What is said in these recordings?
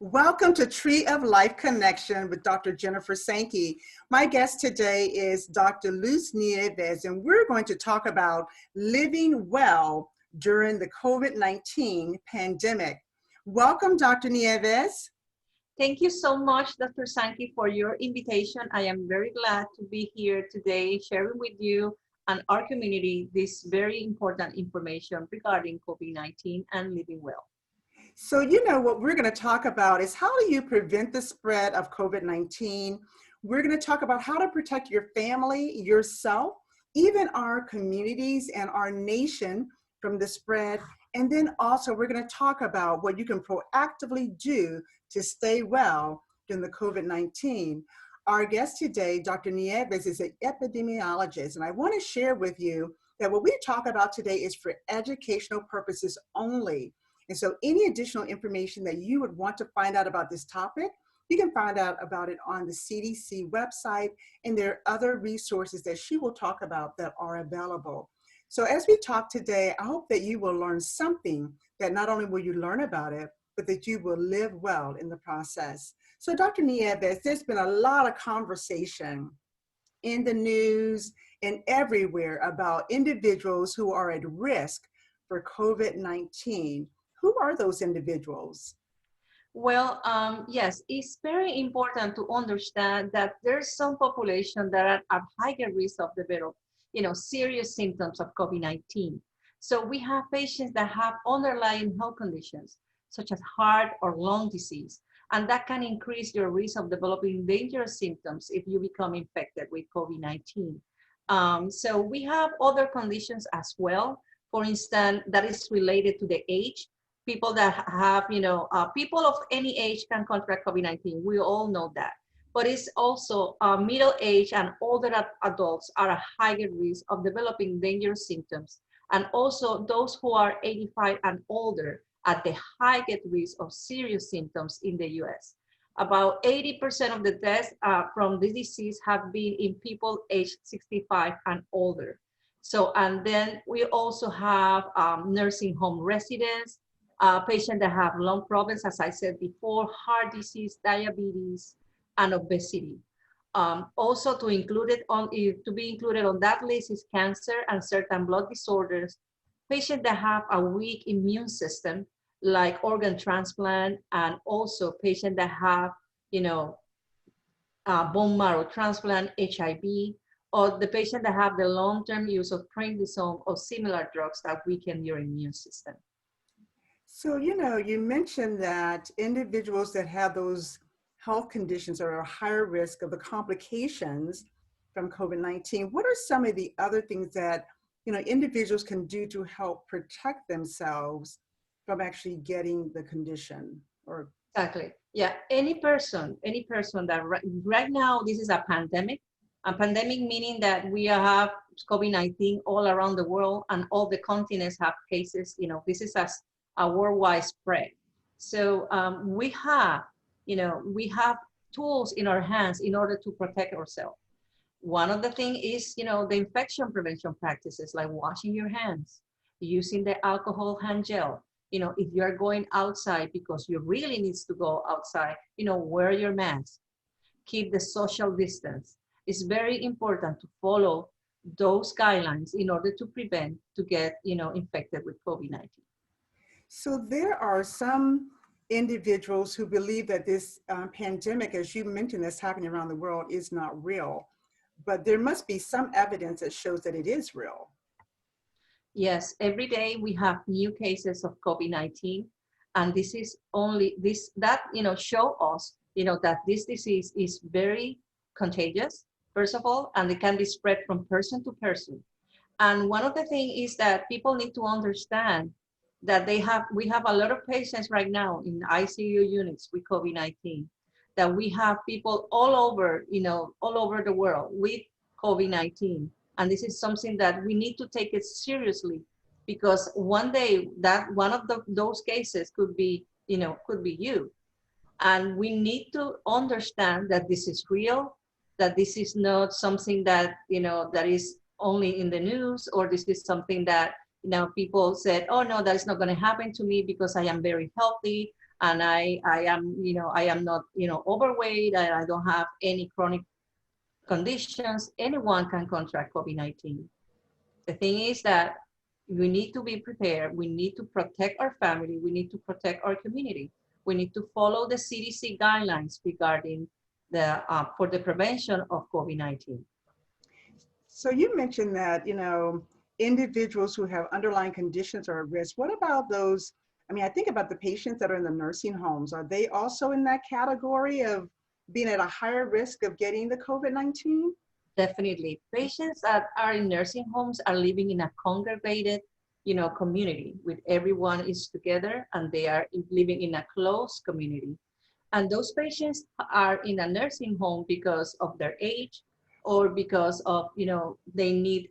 Welcome to Tree of Life Connection with Dr. Jennifer Sankey. My guest today is Dr. Luz Nieves, and we're going to talk about living well during the COVID-19 pandemic. Welcome, Dr. Nieves. Thank you so much, Dr. Sankey, for your invitation. I am very glad to be here today sharing with you and our community this very important information regarding COVID-19 and living well. So, what we're going to talk about is how do you prevent the spread of COVID-19? We're going to talk about how to protect your family, yourself, even our communities and our nation from the spread. And then also we're going to talk about what you can proactively do to stay well during the COVID-19. Our guest today, Dr. Nieves, is an epidemiologist, and I want to share with you that what we talk about today is for educational purposes only. And so any additional information that you would want to find out about this topic, you can find out about it on the CDC website, and there are other resources that she will talk about that are available. So as we talk today, I hope that you will learn something that not only will you learn about it, but that you will live well in the process. So Dr. Nieves, there's been a lot of conversation in the news and everywhere about individuals who are at risk for COVID-19. Who are those individuals? Well, yes, it's very important to understand that there's some population that are at higher risk of develop, serious symptoms of COVID-19. So we have patients that have underlying health conditions, such as heart or lung disease, and that can increase your risk of developing dangerous symptoms if you become infected with COVID-19. So we have other conditions as well. For instance, that is related to the age. People that have, people of any age can contract COVID-19. We all know that. But it's also middle age and older adults are at higher risk of developing dangerous symptoms. And also those who are 85 and older at the highest risk of serious symptoms in the US. About 80% of the deaths from this disease have been in people aged 65 and older. So, and then we also have nursing home residents, patients that have lung problems, as I said before, heart disease, diabetes, and obesity. Also to be included on that list is cancer and certain blood disorders, patients that have a weak immune system, like organ transplant, and also patients that have, bone marrow transplant, HIV, or the patient that have the long-term use of prednisone or similar drugs that weaken your immune system. So, you mentioned that individuals that have those health conditions are at higher risk of the complications from COVID-19. What are some of the other things that, individuals can do to help protect themselves from actually getting the condition? Or exactly, yeah. Any person that right now, this is a pandemic meaning that we have COVID-19 all around the world, and all the continents have cases. This is a worldwide spread. So we have tools in our hands in order to protect ourselves. One of the things is, the infection prevention practices, like washing your hands, using the alcohol hand gel. If you're going outside because you really need to go outside, wear your mask, keep the social distance. It's very important to follow those guidelines in order to prevent to get, infected with COVID-19. So there are some individuals who believe that this pandemic, as you mentioned, that's happening around the world is not real, but there must be some evidence that shows that it is real. Yes, every day we have new cases of COVID-19, and this is only that show us that this disease is very contagious, first of all, and it can be spread from person to person. And one of the things is that people need to understand that we have a lot of patients right now in ICU units with COVID-19, that we have people all over the world with COVID-19. And this is something that we need to take it seriously, because one day that one of those cases could be you. And we need to understand that this is real, that this is not something that, that is only in the news, or this is something that, people said, oh no, that is not going to happen to me because I am very healthy. and I am, I am not, overweight, and I don't have any chronic conditions, anyone can contract COVID-19. The thing is that we need to be prepared. We need to protect our family. We need to protect our community. We need to follow the CDC guidelines regarding for the prevention of COVID-19. So you mentioned that, individuals who have underlying conditions are at risk. What about those? I mean, I think about the patients that are in the nursing homes. Are they also in that category of being at a higher risk of getting the COVID-19? Definitely. Patients that are in nursing homes are living in a congregated, community with everyone is together, and they are living in a close community. And those patients are in a nursing home because of their age, or because of, they need,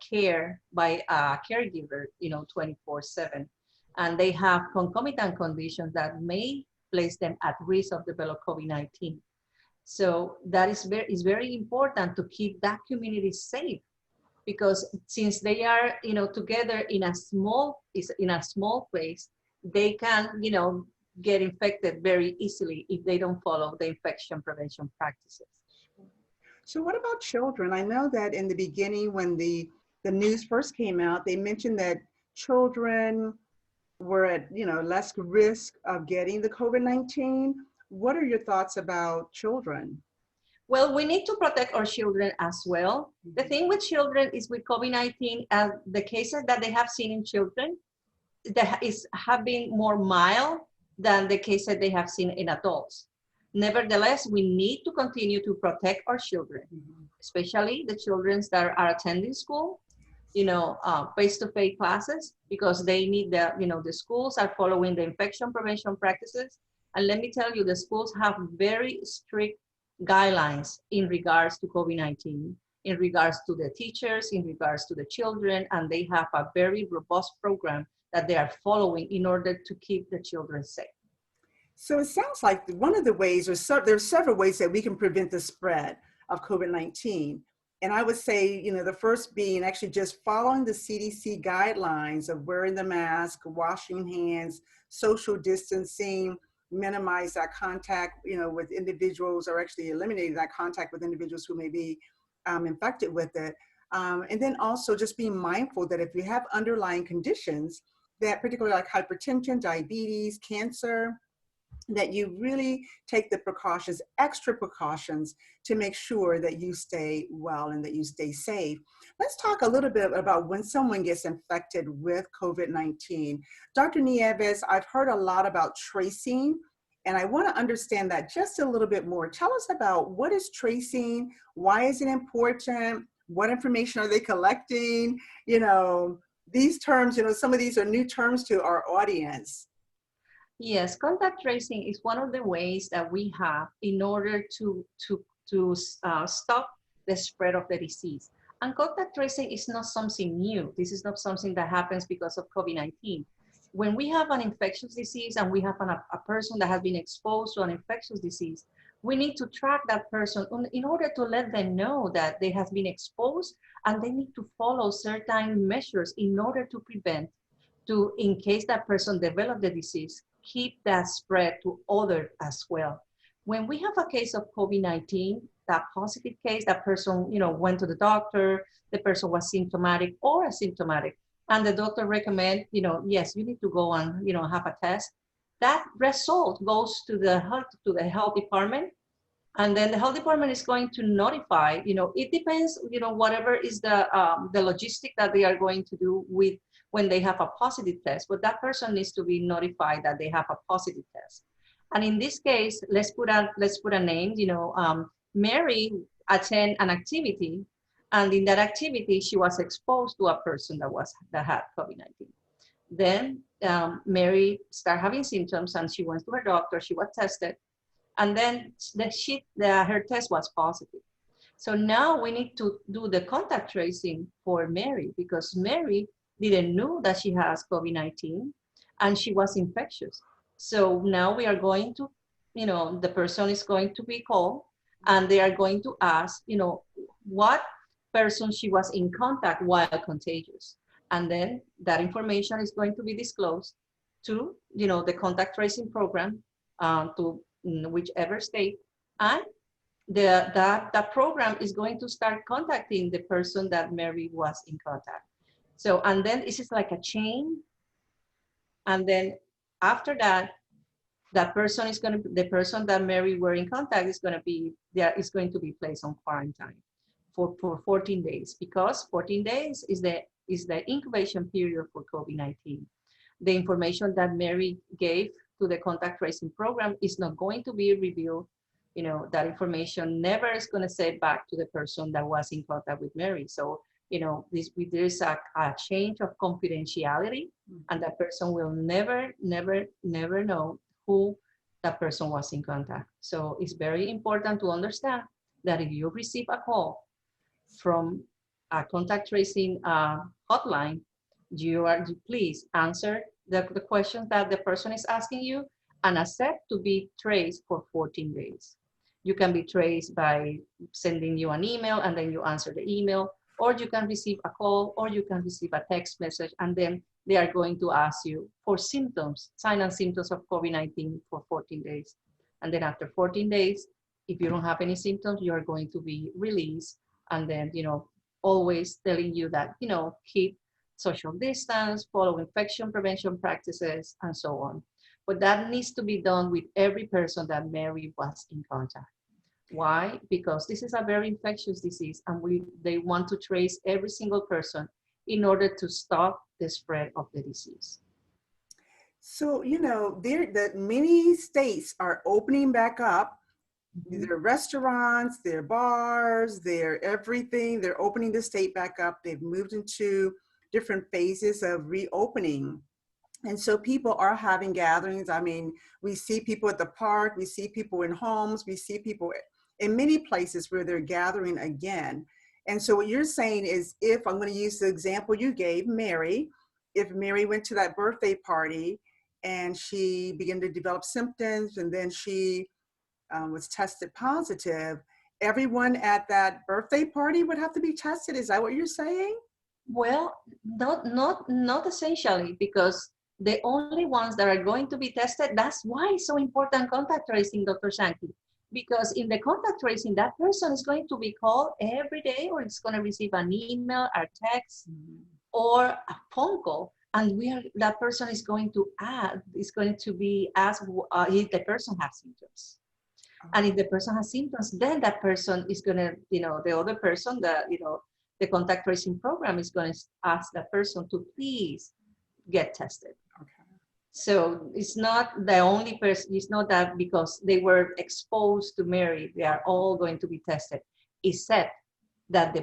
care by a caregiver, 24/7. And they have concomitant conditions that may place them at risk of develop COVID-19. So that is very important to keep that community safe, because since they are, together in a small place, they can, get infected very easily if they don't follow the infection prevention practices. So what about children? I know that in the beginning, when the news first came out, they mentioned that children were at, less risk of getting the COVID-19. What are your thoughts about children? Well, we need to protect our children as well. The thing with children is with COVID-19, the cases that they have seen in children that have been more mild than the cases they have seen in adults. Nevertheless, we need to continue to protect our children, especially the children that are attending school, face-to-face classes, because they need the schools are following the infection prevention practices. And let me tell you, the schools have very strict guidelines in regards to COVID-19, in regards to the teachers, in regards to the children, and they have a very robust program that they are following in order to keep the children safe. So it sounds like one of the ways, there's several ways that we can prevent the spread of COVID-19. And I would say, the first being actually just following the CDC guidelines of wearing the mask, washing hands, social distancing, minimize that contact, with individuals, or actually eliminating that contact with individuals who may be infected with it. And then also just being mindful that if you have underlying conditions, that particularly like hypertension, diabetes, cancer, that you really take the precautions, extra precautions, to make sure that you stay well and that you stay safe. Let's talk a little bit about when someone gets infected with COVID-19. Dr. Nieves, I've heard a lot about tracing, and I want to understand that just a little bit more. Tell us about what is tracing, why is it important, what information are they collecting? These terms, some of these are new terms to our audience. Yes, contact tracing is one of the ways that we have in order to stop the spread of the disease. And contact tracing is not something new. This is not something that happens because of COVID-19. When we have an infectious disease and we have a person that has been exposed to an infectious disease, we need to track that person in order to let them know that they have been exposed, and they need to follow certain measures in order to prevent, in case that person develop the disease, keep that spread to others as well. When we have a case of COVID-19, that positive case, that person, went to the doctor, the person was symptomatic or asymptomatic, and the doctor recommend, yes, you need to go and, have a test. That result goes to the health department, and then the health department is going to notify, it depends, whatever is the logistic that they are going to do with when they have a positive test, but that person needs to be notified that they have a positive test. And in this case, let's put a name, Mary attend an activity, and in that activity, she was exposed to a person that had COVID-19. Then Mary started having symptoms, and she went to her doctor, she was tested, and then her test was positive. So now we need to do the contact tracing for Mary, because Mary didn't know that she has COVID-19 and she was infectious. So now we are going to, the person is going to be called, and they are going to ask, what person she was in contact while contagious. And then that information is going to be disclosed. to, the contact tracing program, to whichever state, and that program is going to start contacting the person that Mary was in contact. So, and then this is like a chain, and then after that, the person that Mary were in contact is going to be there, is going to be placed on quarantine for 14 days, because 14 days is the incubation period for COVID-19. The information that Mary gave to the contact tracing program is not going to be revealed. That information never is going to say back to the person that was in contact with Mary. So, there's a change of confidentiality, and that person will never, never, never know who that person was in contact. So it's very important to understand that if you receive a call from a contact tracing hotline, please answer the questions that the person is asking you and accept to be traced for 14 days. You can be traced by sending you an email and then you answer the email, or you can receive a call, or you can receive a text message, and then they are going to ask you for symptoms, signs and symptoms of COVID-19 for 14 days. And then after 14 days, if you don't have any symptoms, you are going to be released. And then, always telling you that, keep social distance, follow infection prevention practices, and so on. But that needs to be done with every person that Mary was in contact. Why? Because this is a very infectious disease, and they want to trace every single person in order to stop the spread of the disease. So, that many states are opening back up. Mm-hmm. Their restaurants, their bars, their everything. They're opening the state back up. They've moved into different phases of reopening. And so people are having gatherings. I mean, we see people at the park, we see people in homes, we see people in many places where they're gathering again. And so what you're saying is, if I'm going to use the example you gave, Mary, if Mary went to that birthday party and she began to develop symptoms, and then she was tested positive, everyone at that birthday party would have to be tested. Is that what you're saying? Well, not essentially, because the only ones that are going to be tested, that's why it's so important contact tracing, Dr. Sankey. Because in the contact tracing, that person is going to be called every day, or it's going to receive an email, a text, or a phone call. And that person is going to be asked if the person has symptoms. And if the person has symptoms, then that person is going to, the other person, the contact tracing program is going to ask that person to please get tested. Okay. So it's not the only person, it's not that because they were exposed to Mary, they are all going to be tested, except that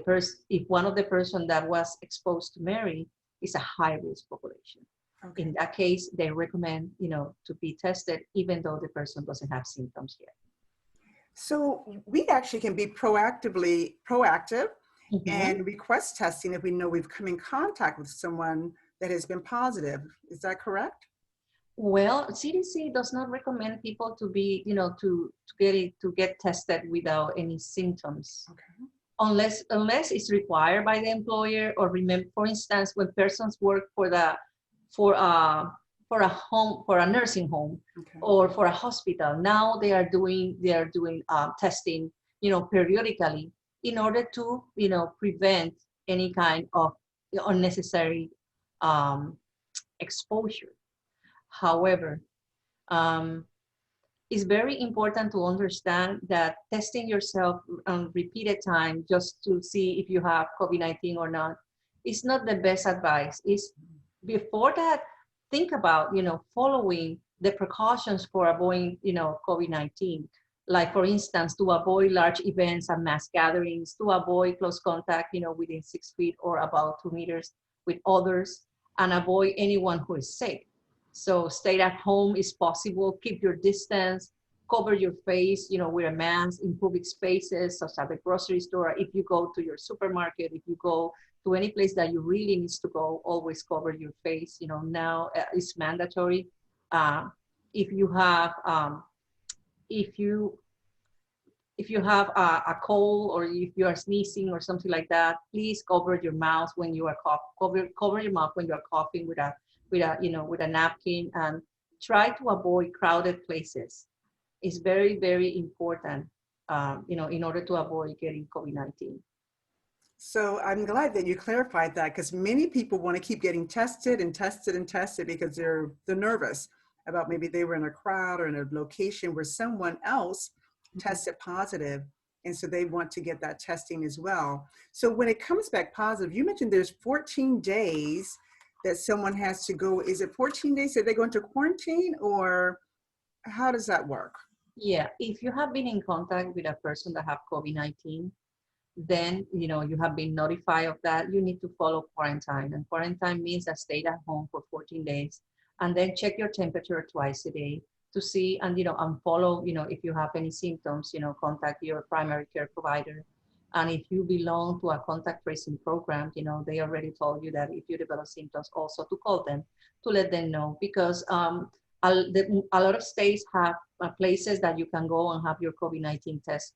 if one of the person that was exposed to Mary is a high risk population. Okay. In that case, they recommend, to be tested even though the person doesn't have symptoms yet. So we actually can be proactive mm-hmm. and request testing if we know we've come in contact with someone that has been positive. Is that correct? Well, CDC does not recommend people to be, to get tested without any symptoms. Okay. Unless it's required by the employer, or remember, for instance, when persons work for a nursing home, okay. or for a hospital, now they are doing testing, periodically, in order to, prevent any kind of unnecessary exposure. However, it's very important to understand that testing yourself repeated time just to see if you have COVID-19 or not is not the best advice. Before that, think about, following the precautions for avoiding, COVID-19. Like, for instance, to avoid large events and mass gatherings, to avoid close contact, within 6 feet or about 2 meters with others, and avoid anyone who is sick. So stay at home is possible, keep your distance, cover your face, wear a mask in public spaces, such as the grocery store. If you go to your supermarket, if you go to any place that you really need to go, always cover your face. Now it's mandatory. If you have a cold, or if you are sneezing or something like that, please cover your mouth when you are cover your mouth when you are coughing with a with a, with a napkin, and try to avoid crowded places. It's very, very important, in order to avoid getting COVID-19. So I'm glad that you clarified that because many people want to keep getting tested and tested and tested because they're nervous about maybe they were in a crowd or in a location where someone else Mhm. tested positive, and so they want to get that testing as well. So when it comes back positive, you mentioned there's 14 days that someone has to go. Is it 14 days that they go into quarantine, or how does that work? Yeah, if you have been in contact with a person that have COVID-19, then you have been notified of that. You need to follow quarantine, and quarantine means that stay at home for 14 days, and then check your temperature twice a day to see, and follow, if you have any symptoms, contact your primary care provider. And if you belong to a contact tracing program, they already told you that if you develop symptoms, also to call them to let them know, because a lot of states have places that you can go and have your COVID-19 test,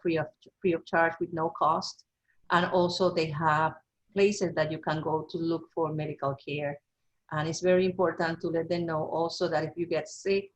free of charge with no cost. And also they have places that you can go to look for medical care. And it's very important to let them know also that if you get sick,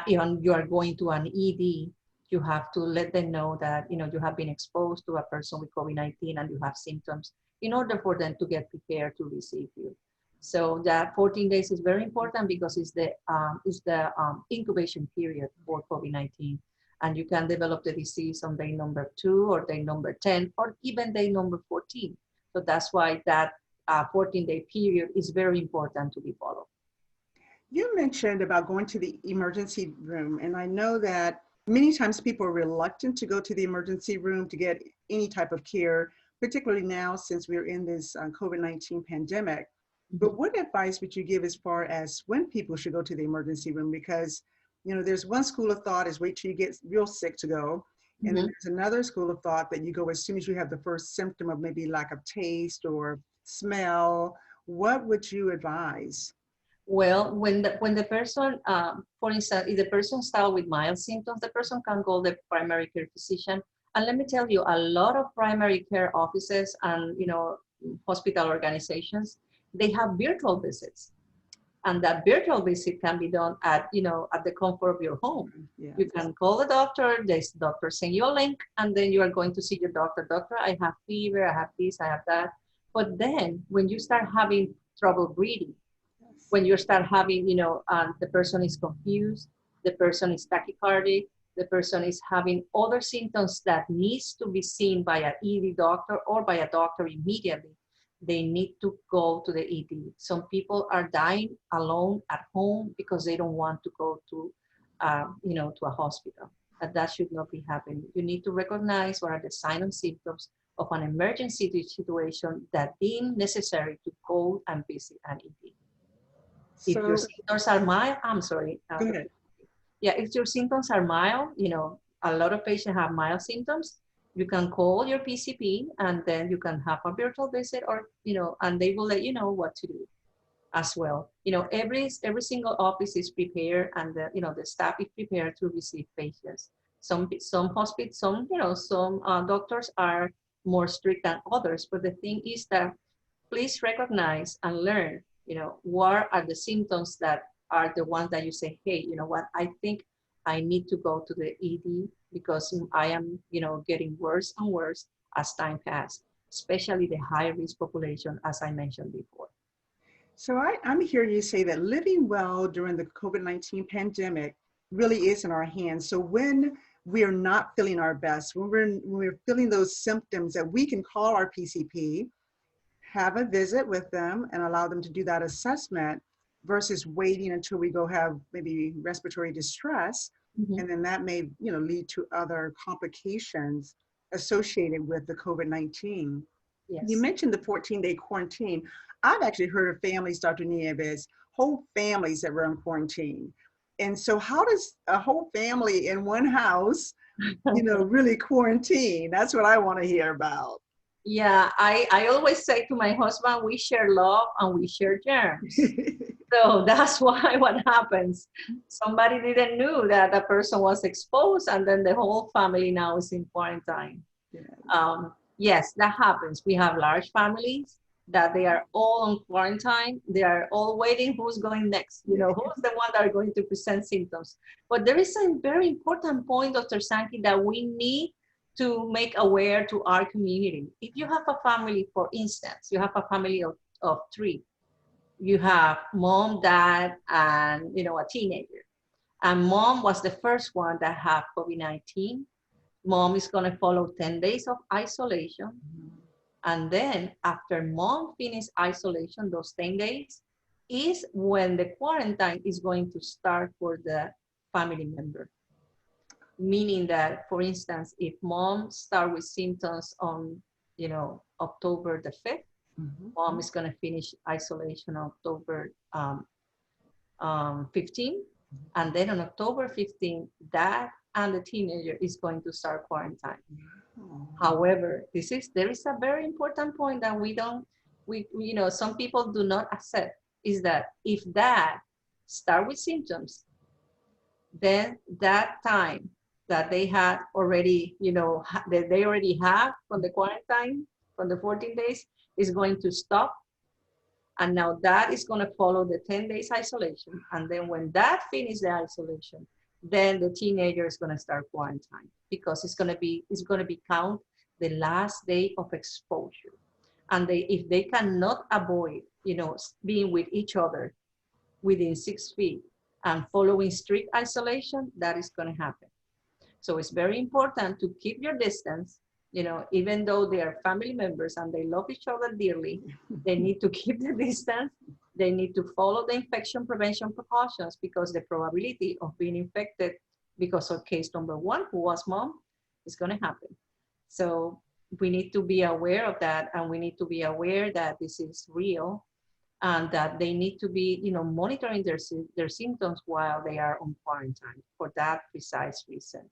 even you are going to an ED, you have to let them know that you have been exposed to a person with COVID-19 and you have symptoms, in order for them to get prepared to receive you. So that 14 days is very important because it's the incubation period for COVID-19, and you can develop the disease on day number 2 or day number 10 or even day number 14. So that's why that 14-day period is very important to be followed. You mentioned about going to the emergency room, and I know that many times people are reluctant to go to the emergency room to get any type of care, particularly now since we're in this COVID-19 pandemic. Mhm. But what advice would you give as far as when people should go to the emergency room? Because, there's one school of thought is wait till you get real sick to go. And then Mhm. there's another school of thought that you go as soon as you have the first symptom of maybe lack of taste or smell. What would you advise? Well, when the person, for instance, if the person starts with mild symptoms, the person can call the primary care physician. And let me tell you, a lot of primary care offices and hospital organizations, they have virtual visits, and that virtual visit can be done at the comfort of your home. You Yes. can call the doctor. This doctor send you a link, and then you are going to see your doctor. Doctor, I have fever. I have this. I have that. But then, when you start having trouble breathing, Yes. when you start having, the person is confused, the person is tachycardic, the person is having other symptoms that needs to be seen by an ED doctor or by a doctor immediately, they need to go to the ED. Some people are dying alone at home because they don't want to go to a hospital. That should not be happening. You need to recognize what are the signs and symptoms of an emergency situation that deem necessary to go and visit an ED. If your So, symptoms are mild, I'm sorry. go ahead. Yeah, if your symptoms are mild, a lot of patients have mild symptoms. You can call your PCP and then you can have a virtual visit, or, and they will let you know what to do as well. Every single office is prepared, and the staff is prepared to receive patients. Some hospitals, some doctors are more strict than others, but the thing is that please recognize and learn, what are the symptoms that are the ones that you say, hey, you know what, I think I need to go to the ED because I am, getting worse and worse as time passes, especially the high risk population, as I mentioned before. So I'm hearing you say that living well during the COVID-19 pandemic really is in our hands. So when we're not feeling our best, when we're feeling those symptoms, that we can call our PCP, have a visit with them and allow them to do that assessment versus waiting until we go have maybe respiratory distress. Mhm. And then that may, lead to other complications associated with the COVID-19. You Yes. mentioned the 14-day quarantine. I've actually heard of families, Dr. Nieves, whole families that were in quarantine. And so how does a whole family in one house, really quarantine? That's what I want to hear about. Yeah, I always say to my husband, we share love and we share germs. So that's why what happens. Somebody didn't know that the person was exposed, and then the whole family now is in quarantine. Yeah. Yes, that happens. We have large families, that they are all on quarantine. They are all waiting who's going next, who's the one that are going to present symptoms. But there is a very important point, Dr. Sankey, that we need to make aware to our community. If you have a family, for instance, you have a family of three, you have mom, dad, and a teenager. And mom was the first one that had COVID-19. Mom is going to follow 10 days of isolation. And then after mom finishes isolation, those 10 days is when the quarantine is going to start for the family member. Meaning that, for instance, if mom start with symptoms on, October the 5th, mom is going to finish isolation on October 15. And then on October 15, dad and the teenager is going to start quarantine. However, there is a very important point that some people do not accept, is that if dad start with symptoms, then that time that they had already, that they already have from the quarantine, from the 14 days, is going to stop. And now that is going to follow the 10 days isolation. And then when that finishes the isolation, then the teenager is going to start quarantine, because it's going to be count the last day of exposure. And if they cannot avoid, being with each other within 6 feet and following strict isolation, that is going to happen. So it's very important to keep your distance. Even though they are family members and they love each other dearly, they need to keep the distance. They need to follow the infection prevention precautions, because the probability of being infected because of case number 1, who was mom, is going to happen. So we need to be aware of that, and we need to be aware that this is real, and that they need to be, monitoring their symptoms while they are on quarantine for that precise reason.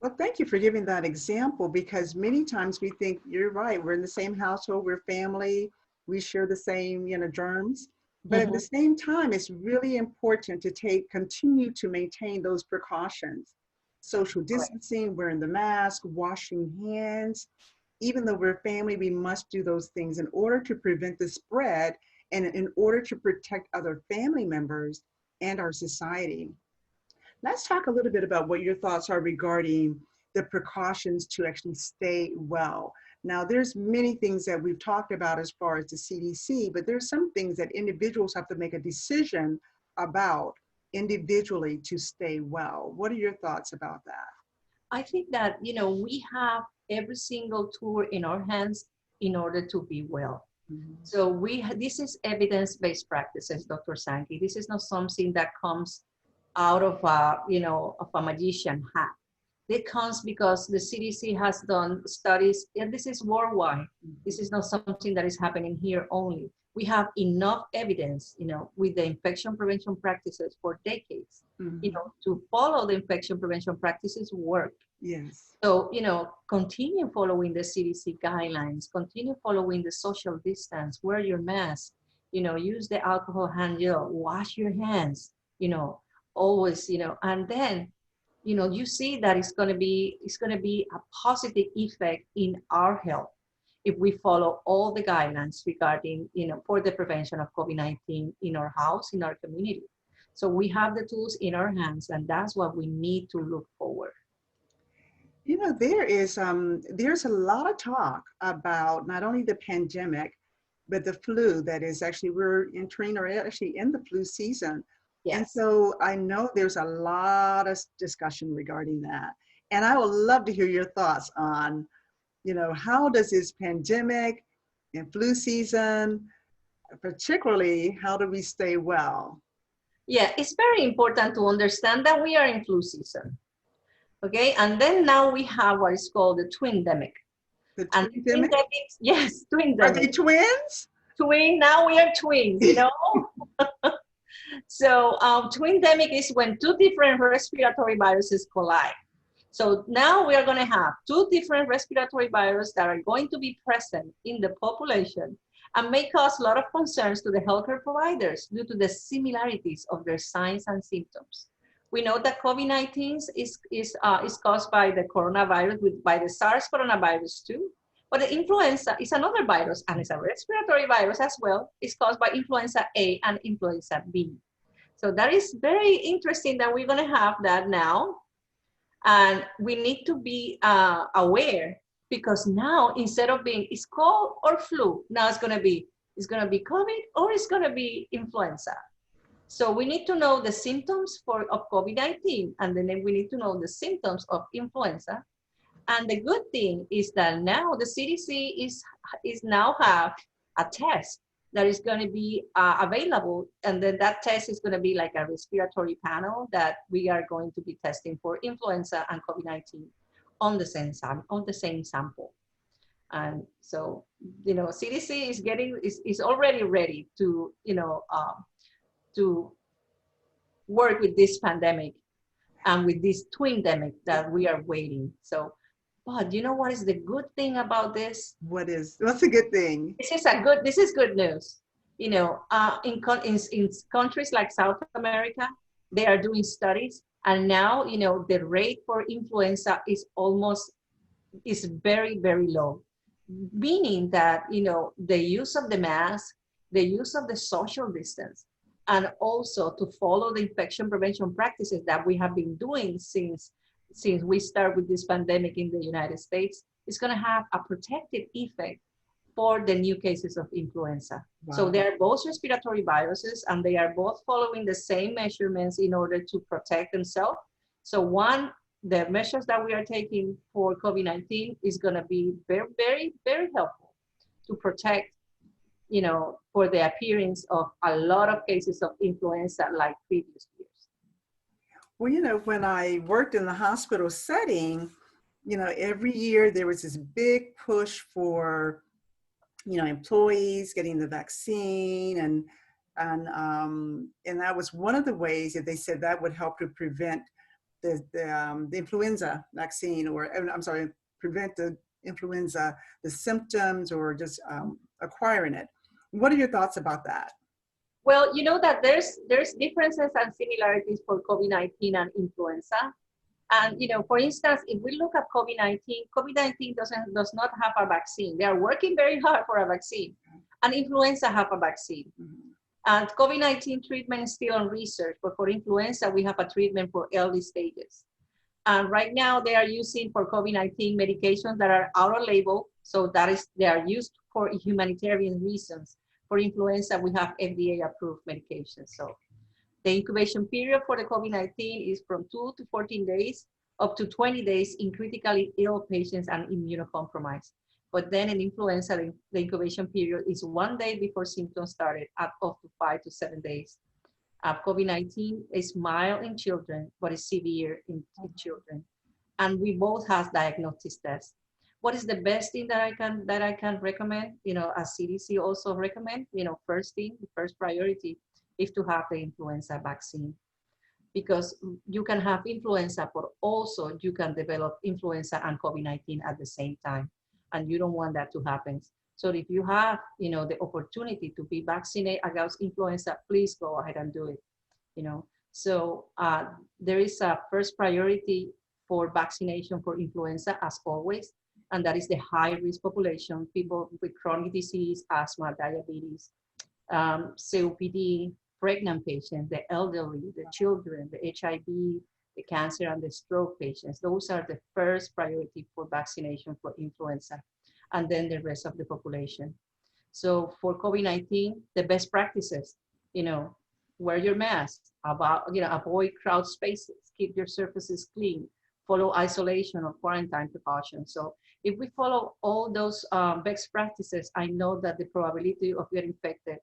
Well, thank you for giving that example, because many times we think, you're right, we're in the same household, we're family, we share the same, germs. But at the same time, it's really important to continue to maintain those precautions. Social distancing, wearing the mask, washing hands. Even though we're family, we must do those things in order to prevent the spread and in order to protect other family members and our society. Let's talk a little bit about what your thoughts are regarding the precautions to actually stay well. Now, there's many things that we've talked about as far as the CDC, but there's some things that individuals have to make a decision about individually to stay well. What are your thoughts about that? I think that, we have every single tool in our hands in order to be well. So this is evidence-based practices, Dr. Sankey. This is not something that comes out of a magician hat. It comes because the CDC has done studies, and this is worldwide. This is not something that is happening here only. We have enough evidence, with the infection prevention practices for decades, to follow the infection prevention practices work. Yes. So, continue following the CDC guidelines, continue following the social distance, wear your mask, use the alcohol hand gel, wash your hands, always, and then, you see that it's going to be a positive effect in our health if we follow all the guidelines regarding, for the prevention of COVID-19 in our house, in our community. So we have the tools in our hands, and that's what we need to look forward. There's a lot of talk about not only the pandemic, but the flu that is actually, we're entering or actually in the flu season. Yes. And so I know there's a lot of discussion regarding that. And I would love to hear your thoughts on, how does this pandemic and flu season, particularly, how do we stay well? Yeah, it's very important to understand that we are in flu season. Okay, and then now we have what is called the twindemic. The twindemic? Yes, twindemic. Are they twins? Now we are twins, So twindemic is when 2 different respiratory viruses collide. So now we are going to have 2 different respiratory viruses that are going to be present in the population and may cause a lot of concerns to the healthcare providers due to the similarities of their signs and symptoms. We know that COVID-19 is caused by the coronavirus, by the SARS coronavirus 2, But the influenza is another virus, and it's a respiratory virus as well. It's caused by influenza A and influenza B. So that is very interesting that we're going to have that now. And we need to be aware, because now instead of being it's cold or flu, now it's going to be COVID or it's going to be influenza. So we need to know the symptoms of COVID-19, and then we need to know the symptoms of influenza. And the good thing is that now the CDC is now have a test that is going to be available, and then that test is going to be like a respiratory panel that we are going to be testing for influenza and COVID-19 on the same sample. And so, CDC is already ready to to work with this pandemic and with this twindemic that we are waiting. So, but you know what is the good thing about this? What's the good thing? This is good news. In countries like South America, they are doing studies, and now, the rate for influenza is very, very low, meaning that, the use of the mask, the use of the social distance, and also to follow the infection prevention practices that we have been doing since we start with this pandemic in the United States, is going to have a protective effect for the new cases of influenza. Wow. So they are both respiratory viruses, and they are both following the same measurements in order to protect themselves. So the measures that we are taking for COVID-19 is going to be very, very, very helpful to protect, for the appearance of a lot of cases of influenza like previous years. Well, when I worked in the hospital setting, every year there was this big push for, employees getting the vaccine, and that was one of the ways that they said that would help to prevent the influenza vaccine, prevent the influenza, the symptoms, or just acquiring it. What are your thoughts about that? Well, that there's differences and similarities for COVID-19 and influenza. And, for instance, if we look at COVID-19 does not have a vaccine. They are working very hard for a vaccine. And influenza have a vaccine. Mm-hmm. And COVID-19 treatment is still on research, but for influenza, we have a treatment for early stages. And right now they are using for COVID-19 medications that are out of label. So they are used for humanitarian reasons. For influenza, we have FDA approved medications. So the incubation period for the COVID-19 is from 2 to 14 days, up to 20 days in critically ill patients and immunocompromised. But then in influenza, the incubation period is 1 day before symptoms started, up to 5 to 7 days. COVID-19 is mild in children, but is severe in children. And we both have diagnosis tests. What is the best thing that I can recommend? As CDC also recommend, first priority is to have the influenza vaccine, because you can have influenza, but also you can develop influenza and COVID-19 at the same time, and you don't want that to happen. So if you have, the opportunity to be vaccinated against influenza, please go ahead and do it. So there is a first priority for vaccination for influenza, as always, and that is the high-risk population: people with chronic disease, asthma, diabetes, COPD, pregnant patients, the elderly, the children, the HIV, the cancer, and the stroke patients. Those are the first priority for vaccination for influenza, and then the rest of the population. So for COVID-19, the best practices, wear your mask, avoid crowd spaces, keep your surfaces clean, follow isolation or quarantine precautions. So if we follow all those best practices, I know that the probability of getting infected,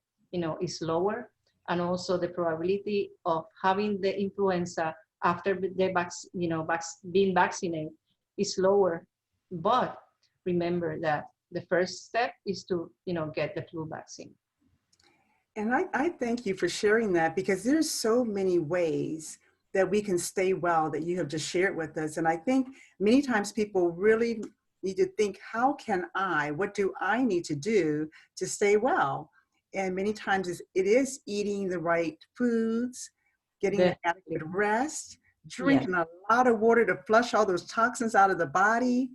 is lower, and also the probability of having the influenza after being vaccinated is lower. But remember that the first step is to, get the flu vaccine. And I thank you for sharing that, because there's so many ways that we can stay well that you have just shared with us. And I think many times people really need to think, what do I need to do to stay well? And many times it is eating the right foods, getting adequate rest, drinking a lot of water to flush all those toxins out of the body,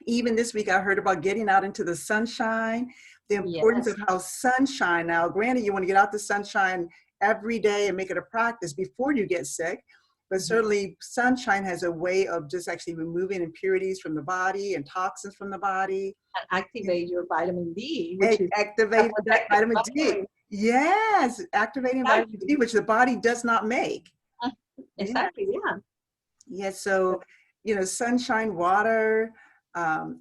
Even this week, I heard about getting out into the sunshine, the importance of Yes. how sunshine, now, granted, you want to get out the sunshine every day and make it a practice before you get sick, but Mhm. certainly sunshine has a way of just actually removing impurities from the body and toxins from the body. And activate your vitamin D, which is a Activating that protective vitamin D. vitamin. Yes, activating vitamin Exactly. D, which the body does not make. Yeah. Exactly. Yeah. Yes, so, sunshine, water,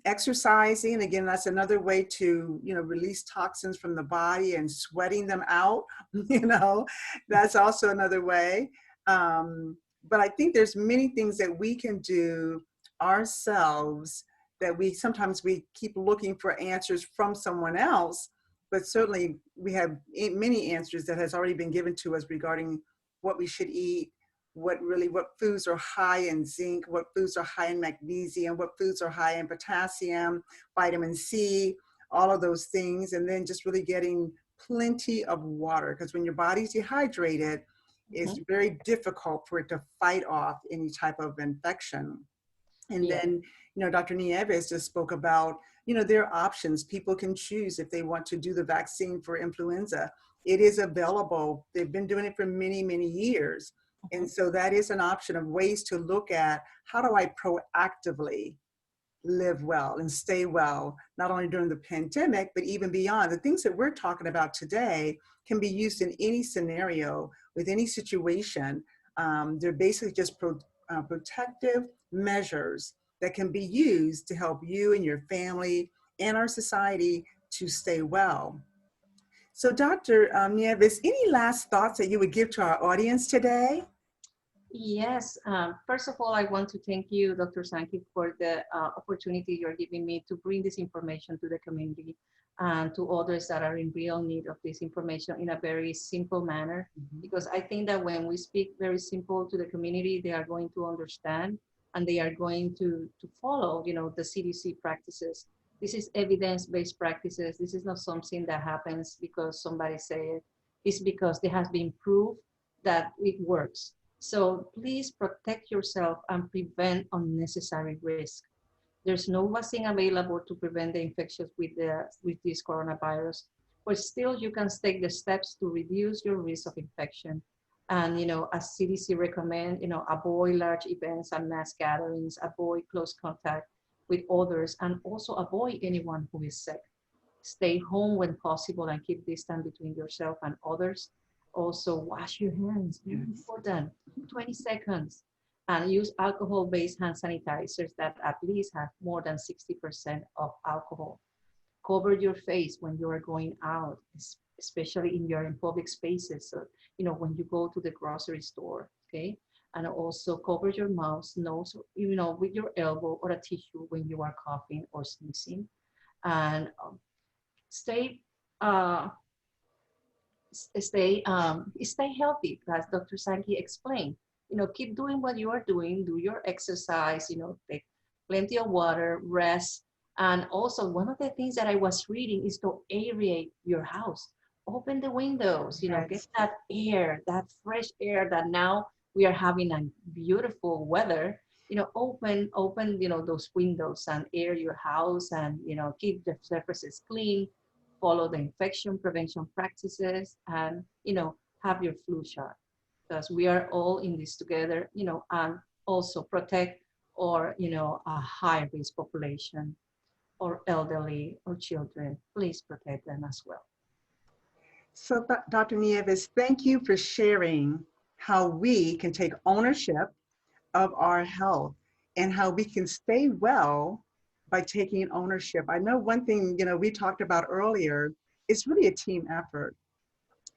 exercising, again, that's another way to, release toxins from the body and sweating them out, you know, that's also another way. But I think there's many things that we can do ourselves that sometimes we keep looking for answers from someone else, but certainly we have many answers that has already been given to us regarding what we should eat, what foods are high in zinc, what foods are high in magnesium, what foods are high in potassium, vitamin C, all of those things. And then just really getting plenty of water, because when your body's dehydrated, it's Mhm. very difficult for it to fight off any type of infection. And Yeah. then, Dr. Nieves just spoke about, there are options. People can choose if they want to do the vaccine for influenza. It is available. They've been doing it for many, many years. And Mhm. so that is an option of ways to look at how do I proactively live well and stay well, not only during the pandemic, but even beyond. The things that we're talking about today can be used in any scenario, with any situation. They're basically just protective measures that can be used to help you and your family and our society to stay well. So, Dr. Nieves, any last thoughts that you would give to our audience today? Yes. First of all, I want to thank you, Dr. Sankey, for the opportunity you're giving me to bring this information to the community and to others that are in real need of this information in a very simple manner. Mhm. Because I think that when we speak very simple to the community, they are going to understand and they are going to follow, the CDC practices. This is evidence-based practices. This is not something that happens because somebody said it. It's because it has been proved that it works. So please protect yourself and prevent unnecessary risk. There's no vaccine available to prevent the infections with this coronavirus, but still you can take the steps to reduce your risk of infection. And as CDC recommend, avoid large events and mass gatherings, avoid close contact with others, and also avoid anyone who is sick. Stay home when possible and keep distance between yourself and others. Also, wash your hands, very Yes. important, 20 seconds. And use alcohol-based hand sanitizers that at least have more than 60% of alcohol. Cover your face when you are going out, especially in your in public spaces. So, when you go to the grocery store, okay? And also cover your mouth, nose, with your elbow or a tissue when you are coughing or sneezing. And stay uh, stay healthy, as Dr. Sankey explained. Keep doing what you are doing, do your exercise, take plenty of water, rest. And also one of the things that I was reading is to aerate your house. Open the windows, get Yes. that air, that fresh air that now we are having a beautiful weather. Open, those windows and air your house and, keep the surfaces clean, follow the infection prevention practices, and have your flu shot, because we are all in this together, and also protect or a high risk population or elderly or children. Please protect them as well. So, Dr. Nieves, thank you for sharing how we can take ownership of our health and how we can stay well by taking ownership. I know one thing, we talked about earlier, it's really a team effort.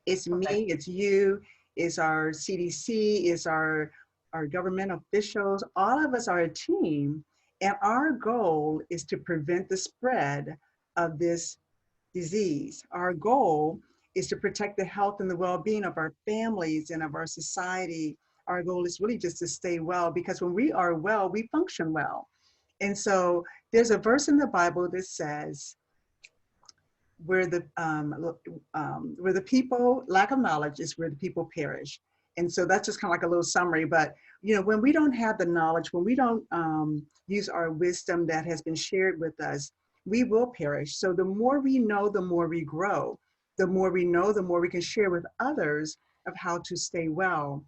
It's Correct. me, it's you, it's our CDC, it's our government officials. All of us are a team. And our goal is to prevent the spread of this disease. Our goal is to protect the health and the well-being of our families and of our society. Our goal is really just to stay well, because when we are well, we function well. And so there's a verse in the Bible that says, where the people lack of knowledge is where the people perish. And so that's just kind of like a little summary. But, you know, when we don't have the knowledge, when we don't use our wisdom that has been shared with us, we will perish. So the more we know, the more we grow. The more we know, the more we can share with others of how to stay well.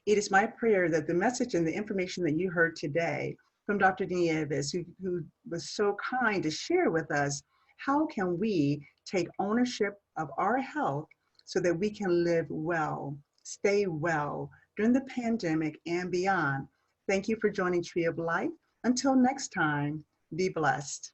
It is my prayer that the message and the information that you heard today from Dr. Nieves, who was so kind to share with us, how can we take ownership of our health so that we can live well, stay well during the pandemic and beyond. Thank you for joining Tree of Life. Until next time, be blessed.